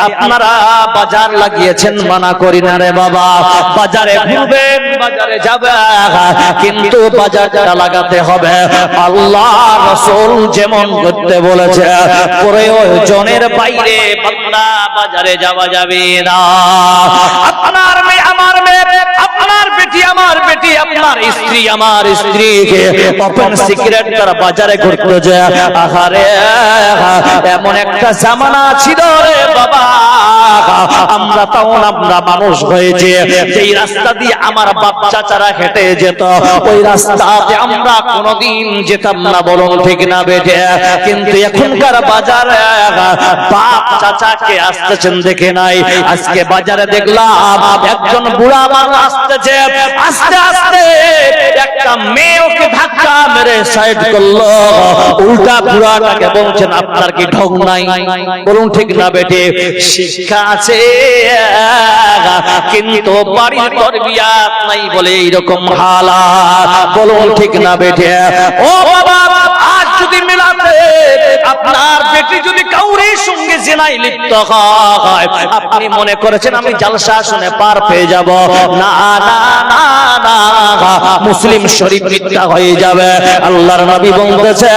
আপনারা বাজার লাগিয়েছেন, মানা করি না রে বাবা, বাজারে ঘুরবেন, বাজারে যাবেন, কিন্তু বাজারটা লাগাতে হবে আল্লাহ রাসূল যেমন করতে বলেছে, প্রয়োজনের বাইরে বান্দা বাজারে যাওয়া যাবে না। আপনার মেয়ে আমার মেয়ে, আপনার বেটি আমার বেটি, আপনার স্ত্রী আমার স্ত্রীকে ওপেন সিক্রেট তারা বাজারে ঘুরতে যায়। আহারে এমন একটা জামানা ছিল রে বাবা, আমরা তখন আমরা মানুষ হয়েছে, যেই রাস্তা দিয়ে আমার বাপ চাচারা হেঁটে যেত ওই রাস্তাতে আমরা কোনোদিন যেতাম না, বলুন ঠিক না বেটে? কিন্তু এখনকার বাজারে বাপ চাচাকে আসতেছেন দেখে নাই, আজকে বাজারে দেখলাম একজন বুড়া মানুষ আসতেছে, আস্তে আস্তে একটা মেয়ে ওকে ধাক্কা মেরে সাইড করলো, উল্টা বুড়াটাকে বলছেন আপনার কি ঢং নাই? বলুন ঠিক না বেটে? শিক্ষা আছে কিন্তু বাড়ির তরবিয়াত নাই বলে এইরকম হালাত, বলুন ঠিক না বেটে? ও বাবা, আজ যদি মিলাতে আপনার বেটি যদি কাউরের সঙ্গে জিনায় লিপ্ত হয়, আপনি মনে করেছেন আমি জালসা শুনে পার পেয়ে যাব? না না না না, মুসলিম শরীফ মিথ্যা হয়ে যাবে। আল্লাহর নবী বলেছে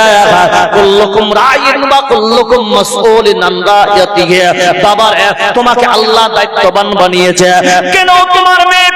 কুল্লুকুম রাইন ওয়া কুল্লুকুম মাসউলুন আন রাইয়াতিহি। বাবার তোমাকে আল্লাহ দায়িত্ববান বানিয়েছে, কেন তোমার মেয়ে